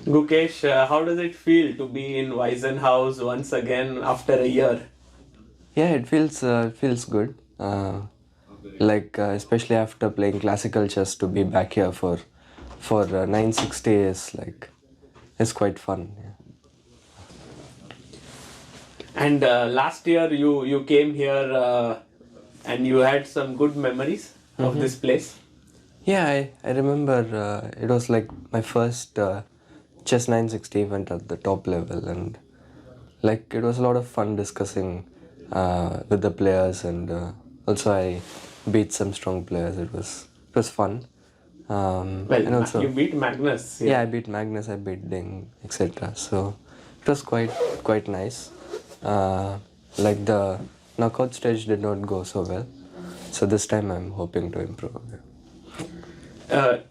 Gukesh, how does it feel to be in House once again after a year? Yeah, it feels good. Especially after playing classical chess, to be back here for 960 is like it's quite fun. Yeah. And last year you came here and you had some good memories of this place. Yeah, I remember it was like my first chess 960 event at the top level, and like it was a lot of fun discussing with the players, and also I beat some strong players. It was fun, Well, and You also beat Magnus yeah, I here. beat Magnus, I beat Ding, etc. So it was quite nice. Like the knockout stage did not go so well, so this time I'm hoping to improve.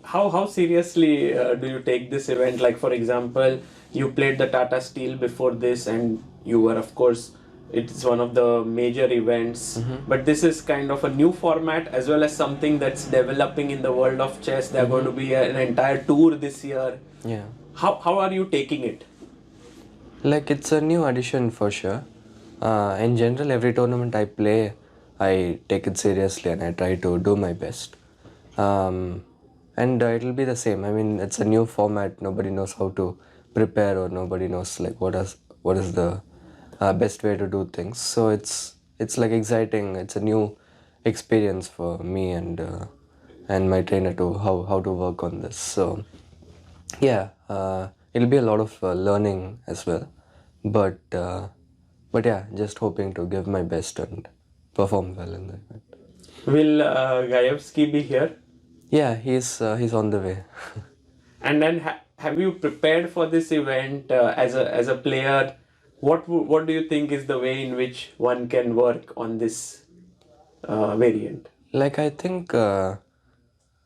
How seriously do you take this event? Like, for example, you played the Tata Steel before this, and you were, of course, it's one of the major events. But this is kind of a new format as well as something that's developing in the world of chess. There are going to be an entire tour this year. Yeah. How are you taking it? Like it's a new addition for sure. In general, every tournament I play, I take it seriously and I try to do my best. And it'll be the same. I mean, it's a new format. Nobody knows how to prepare, or nobody knows like what is the best way to do things. So it's like exciting. It's a new experience for me and my trainer to how to work on this. So yeah, it'll be a lot of learning as well, but yeah, just hoping to give my best and perform well in the event. Will Gayevsky be here? Yeah, he's on the way. And then have you prepared for this event as a player? What do you think is the way in which one can work on this variant? Like I think, I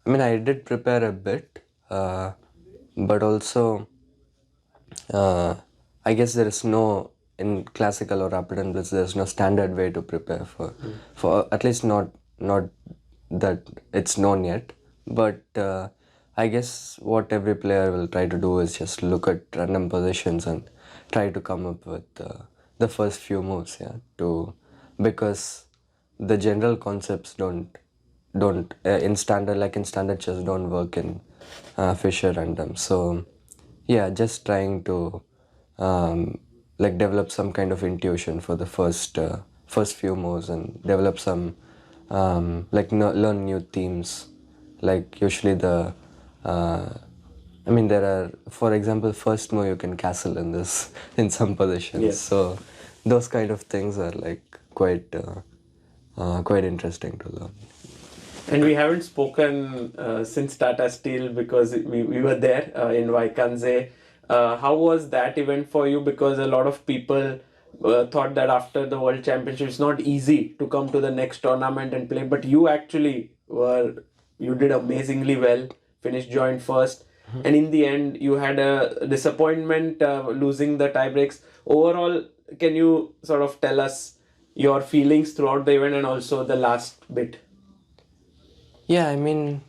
mean, I did prepare a bit, but also, I guess there is no in classical or rapid and blitz. There's no standard way to prepare for at least not that it's known yet. But I guess what every player will try to do is just look at random positions and try to come up with the first few moves. Yeah, to because the general concepts don't in standard chess don't work in Fisher random. So yeah, just trying to like develop some kind of intuition for the first few moves and develop some learn new themes. Like usually I mean, there are, for example, first move you can castle in this in some positions. Yes. So those kind of things are like quite interesting to learn. And we haven't spoken since Tata Steel because we were there in Vaikanze. How was that event for you? Because a lot of people thought that after the World Championship, it's not easy to come to the next tournament and play. But you actually you did amazingly well, finished joint first. And in the end, you had a disappointment losing the tie breaks. Overall, can you sort of tell us your feelings throughout the event and also the last bit? Yeah, I mean,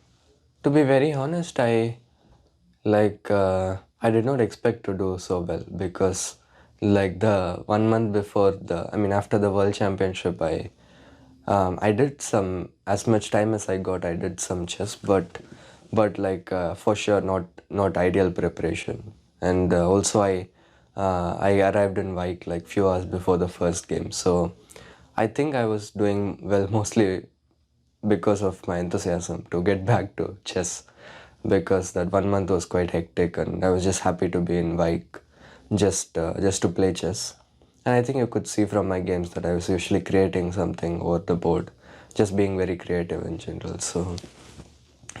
to be very honest, I did not expect to do so well because like the 1 month before I mean after the World Championship, I did some as much time as I got. I did some chess, but for sure not ideal preparation. And also I arrived in Vike like few hours before the first game, so I think I was doing well mostly because of my enthusiasm to get back to chess, because that 1 month was quite hectic and I was just happy to be in Vike just to play chess. And I think you could see from my games that I was usually creating something over the board, just being very creative in general. So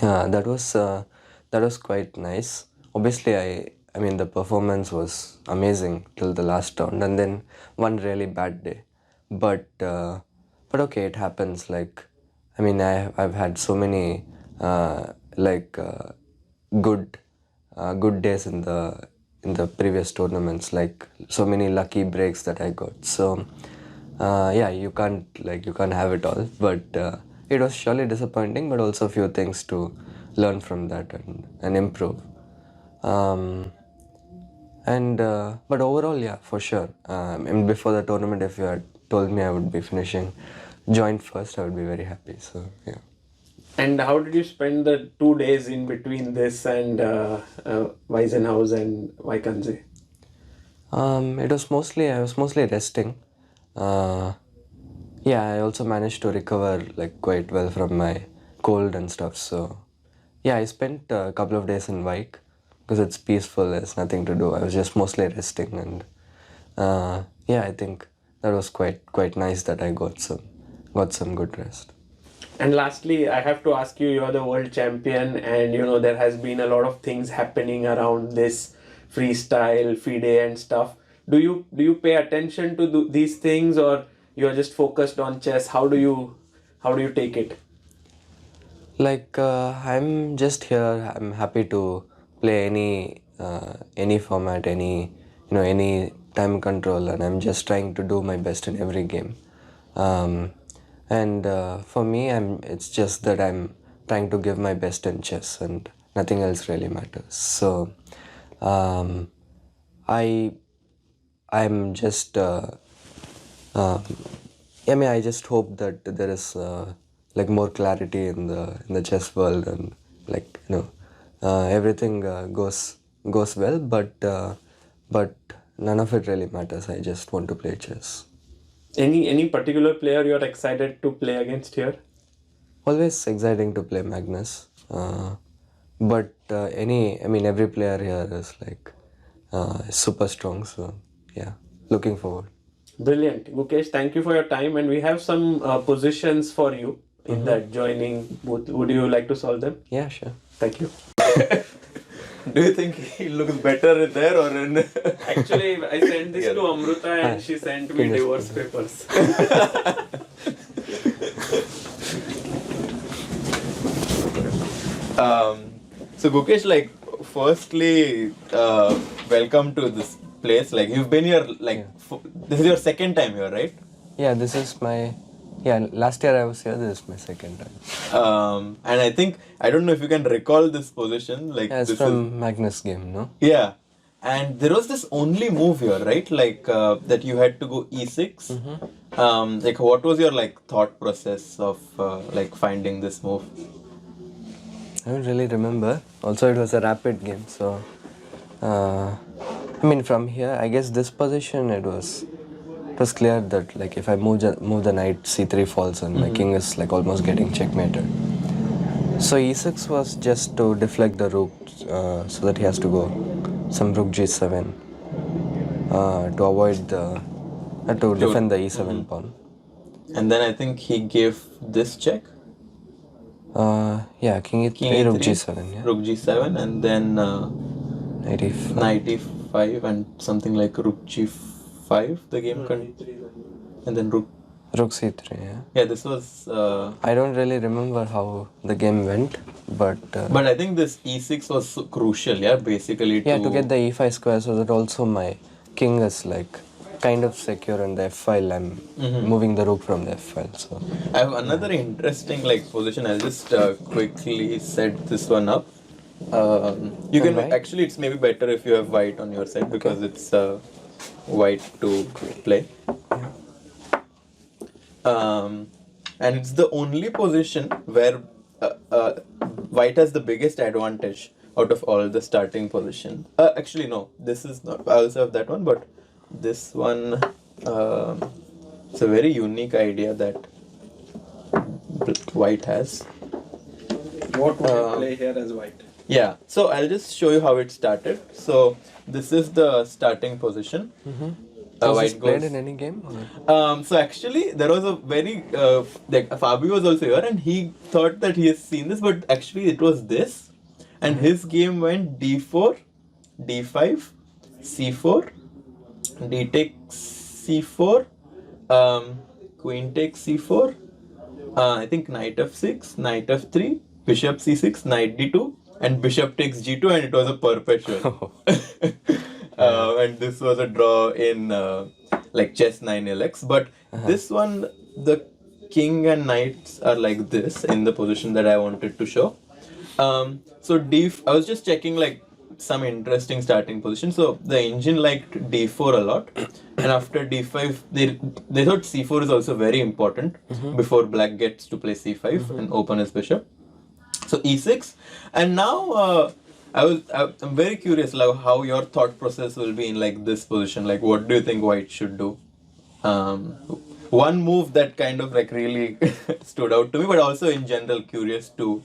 that was quite nice. Obviously, I mean the performance was amazing till the last round, and then one really bad day. But but okay, it happens. Like I mean, I've had so many like good good days in the previous tournaments, like so many lucky breaks that I got. So yeah, you can't have it all, but it was surely disappointing, but also a few things to learn from that and improve. um, And but overall, yeah, for sure. And before the tournament, if you had told me I would be finishing joint first, I would be very happy. So yeah. And how did you spend the 2 days in between this and Weisenhaus and Vaikanze? It was mostly I was mostly resting. Uh, yeah, I also managed to recover like quite well from my cold and stuff. So yeah, I spent a couple of days in Vike because it's peaceful. There's nothing to do. I was just mostly resting, and yeah, I think that was quite nice that I got some good rest. And lastly, I have to ask you, you're the world champion, and there has been a lot of things happening around this freestyle, FIDE and stuff. Do you pay attention to these things, or you're just focused on chess? How do you take it? Like I'm just here. I'm happy to play any format, any time control, and I'm just trying to do my best in every game. And for me, it's just that I'm trying to give my best in chess, and nothing else really matters. So um, I I'm just I mean, I just hope that there is like more clarity in the chess world, and like everything goes well, but none of it really matters. I just want to play chess. Any particular player you're excited to play against here? Always exciting to play Magnus, but every player here is like super strong. So yeah, looking forward. Brilliant. Gukesh, thank you for your time. And we have some positions for you in that joining booth. Would you like to solve them? Yeah, sure. Thank you. Do you think he looks better there or in? Actually, I sent this to Amruta and she sent me divorce papers. So Gukesh, like, firstly, welcome to this place. Like, you've been here, like, this is your second time here, right? Yeah, this is my. Yeah, last year I was here. This is my second time. And I think I don't know if you can recall this position. Like, Yeah, it's this from Magnus game, no? yeah. And there was this only move here, right? Like that you had to go e6. Like, what was your like thought process of like finding this move? I don't really remember. Also, it was a rapid game, so from here, I guess this position it was clear that like if I move the knight c3 falls and my king is like almost getting checkmated. So e6 was just to deflect the rook, so that he has to go some rook g7 to avoid to defend the e7 pawn. And then I think he gave this check. Yeah, king e3, rook g7, yeah. Rook g7 and then Knight e5. knight e5 and something like rook g5 the game and then rook c3, yeah. Yeah, this was I don't really remember how the game went, but I think this e6 was so crucial, yeah, basically to get the e5 square, so that also my king is like kind of secure on the f file. I'm moving the rook from the f file. So I have another interesting like position. I'll just quickly set this one up. You can white? actually, it's maybe better if you have white on your side because it's white to play. And it's the only position where white has the biggest advantage out of all the starting position. Actually, no, this is not. I also have that one, but this one, it's a very unique idea that white has. What would you play here as white? Yeah, so I'll just show you how it started. So this is the starting position. was this played in any game? So actually, there was a very like Fabi was also here, and he thought that he has seen this, but actually it was this, and his game went d4, d5, c4, d takes c4, queen takes c4. I think knight f6, knight f3, bishop c6, knight d2, and bishop takes g2, and it was a perpetual. And this was a draw in like chess 9LX. But this one, the king and knights are like this in the position that I wanted to show. So I was just checking like some interesting starting position. So the engine liked d4 a lot, and after d5, they thought c4 is also very important before black gets to play c5 and open his bishop. So e6, and now I'm very curious like how your thought process will be in like this position. Like, what do you think white should do? One move that kind of like really stood out to me, but also in general curious to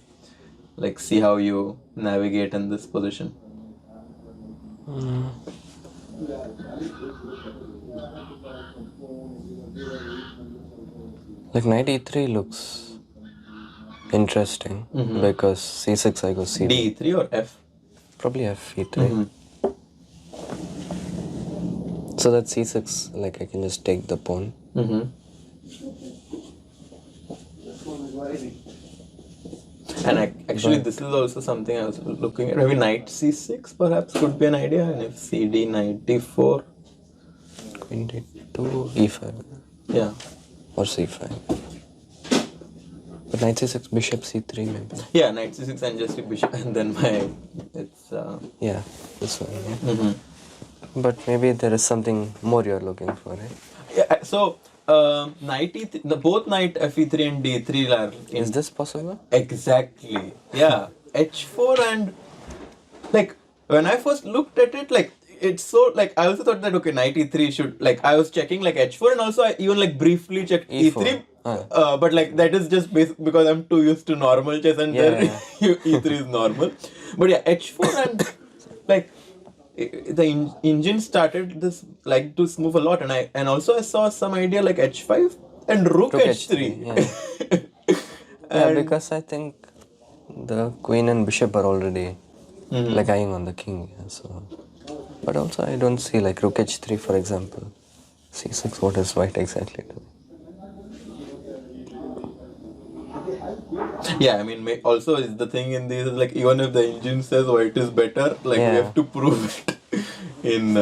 like see how you navigate in this position. Like knight e3 looks interesting because c6 I go c3. D3 or F? Probably f e3. So that c6, like I can just take the pawn. And actually, this is also something I was looking at. Maybe knight c6 perhaps could be an idea, and if cd knight d4. Queen d2, e5. Yeah. Or c5. But knight c6, bishop c3 maybe. Yeah, knight c6 and just a bishop, and then it's. Yeah, this one. Yeah. But maybe there is something more you're looking for, right? Yeah. So knight e3, both knight fe3 and d3 are. Is this possible? Exactly. Yeah. h4 and like when I first looked at it, like it's so like I also thought that okay, knight e3 should like I was checking like h4 and also I even like briefly checked e3. But like that is just because I'm too used to normal chess and there e3 is normal. But yeah, h4 and like the engine started this like to move a lot, and also I saw some idea like h5 and rook h3. Yeah. Yeah, because I think the queen and bishop are already like eyeing on the king. Yeah, so, but also I don't see like rook h3 for example. c6, what is white exactly doing? Yeah, I mean, also is the thing in this is like even if the engine says white is better, like we have to prove it in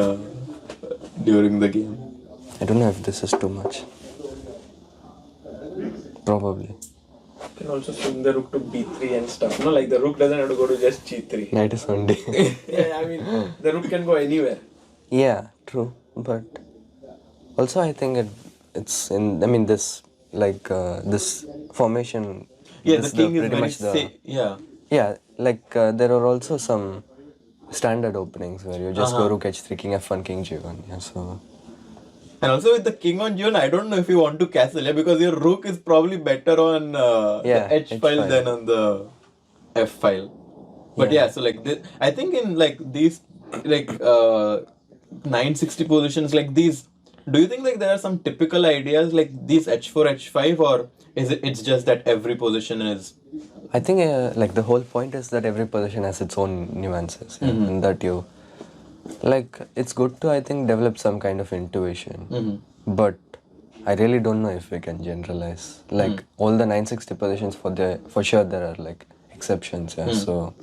during the game. I don't know if this is too much. Probably. You can also swing the rook to b3 and stuff. No, like the rook doesn't have to go to just g3. Knight is on d. Yeah, I mean, the rook can go anywhere. Yeah, true. But also I think it's in. I mean, this like this formation. Yeah, this the king is pretty very much the. yeah. Yeah, like there are also some standard openings where you just go rook h3, king f1, king g1. Yeah, so. And also with the king on g1, I don't know if you want to castle, yeah, because your rook is probably better on the h file than on the f file. But yeah, so like this, I think in like these like 960 positions like these, do you think like there are some typical ideas like these h4, h5, or is it's just that every position is? I think like the whole point is that every position has its own nuances, and that you like it's good to I think develop some kind of intuition, but I really don't know if we can generalize like all the 960 positions for sure there are like exceptions. Yeah, so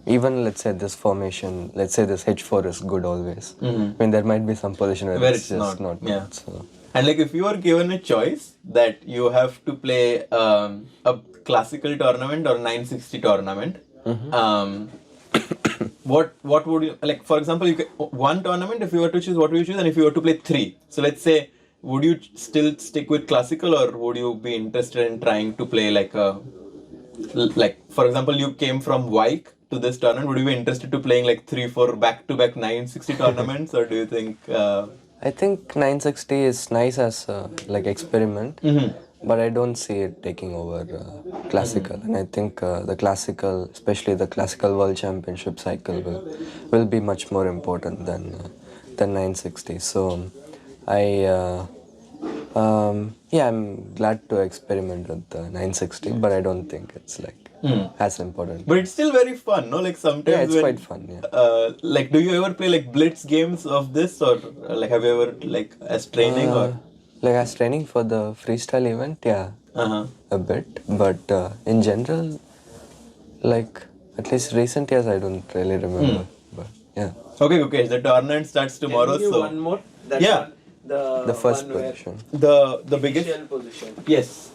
even let's say this formation, let's say this h4 is good always. I mean there might be some position where it's just not yeah. good. So. And like if you are given a choice that you have to play a classical tournament or 960 tournament, what would you like? For example, you one tournament. If you were to choose, what would you choose? And if you were to play 3, so let's say, would you still stick with classical, or would you be interested in trying to play like for example, you came from Wyke to this tournament. Would you be interested to playing like 3-4 back-to-back 960 tournaments, or do you think? I think 960 is nice as like experiment, but I don't see it taking over classical. And I think the classical, especially the classical world championship cycle, will be much more important than 960. So I'm glad to experiment with the 960, but I don't think it's like as important. But it's still very fun, no? Like sometimes it's quite fun. Yeah. Like, do you ever play like blitz games of this, or like have you ever like as training or? Like as training for the freestyle event, yeah, a bit. But in general, like at least recent years, I don't really remember. But yeah. Okay, Gukesh, the tournament starts tomorrow. Can you so one more? Yeah. The first position. The biggest Initial position. Yes.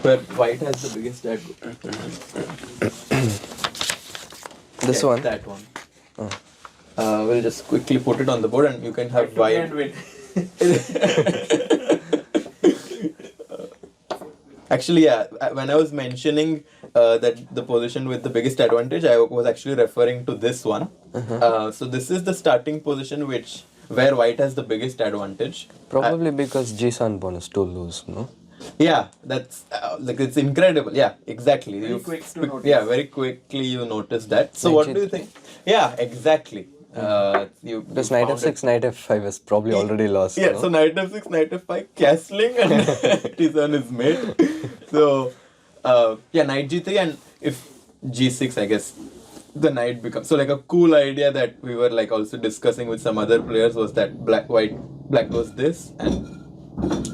where white has the biggest advantage. This one? That one. Oh. We'll just quickly put it on the board and you can have white. Actually, yeah, when I was mentioning that the position with the biggest advantage, I was actually referring to this one. So this is the starting position where white has the biggest advantage. Probably because G7 pawn is too loose, no? Yeah, that's like it's incredible. Yeah, exactly. Very quick to notice. Yeah, very quickly you notice that. So what do you think? Yeah, exactly. Because knight f6, knight f5 is probably already lost. Yeah, no? so knight f6, knight f5, castling, and it is on his mate. So, yeah, knight g3, and if g6, I guess the knight becomes. So, like a cool idea that we were like also discussing with some other players was that black goes this, and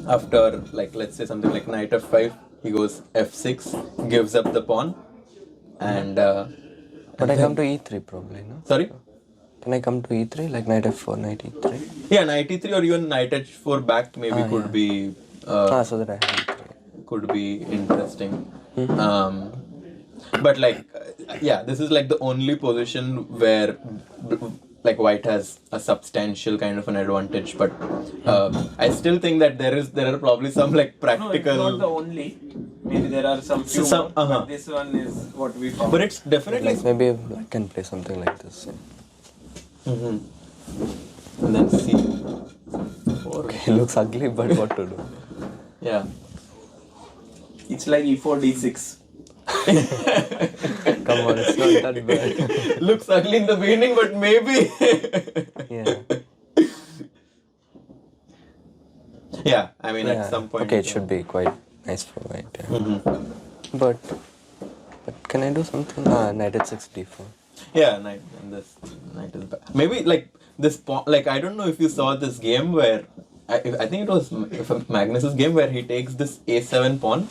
after like let's say something like knight f5, he goes f6, gives up the pawn, and. But I come to e3 probably, no? Sorry? Can I come to e3 like knight f4, knight e3? Yeah, knight e3 or even knight h4 back maybe could be. So that I have e3. Could be interesting. But like, yeah, this is like the only position where like white has a substantial kind of an advantage. But I still think that there are probably some like practical. No, it's not the only. Maybe there are some few more, but this one is what we found. But it's definitely. Like maybe I can play something like this. And then C. Okay, it looks ugly, but what to do? Yeah. It's like e4, d6. Come on, it's not that bad. Looks ugly in the beginning, but maybe. Yeah. Yeah, I mean at some point. Okay, it should be quite nice for white. Yeah. But can I do something? Knight h6, d4. Yeah, knight is bad. Maybe like this like I don't know if you saw this game where I think it was Magnus's game where he takes this a7 pawn.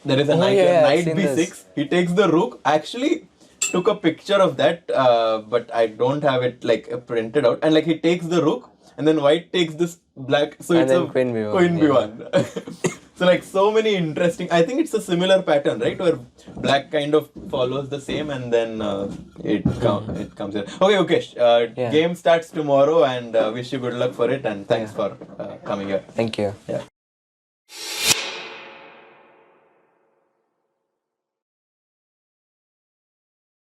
There is a knight b6. This. He takes the rook. I actually took a picture of that, but I don't have it like printed out. And like he takes the rook, and then white takes this black. So And it's then a queen b1. Queen b1. So like so many interesting. I think it's a similar pattern, right? Where black kind of follows the same, and then it comes here. Okay, Gukesh. Game starts tomorrow, and wish you good luck for it. And thanks for coming here. Thank you. Yeah.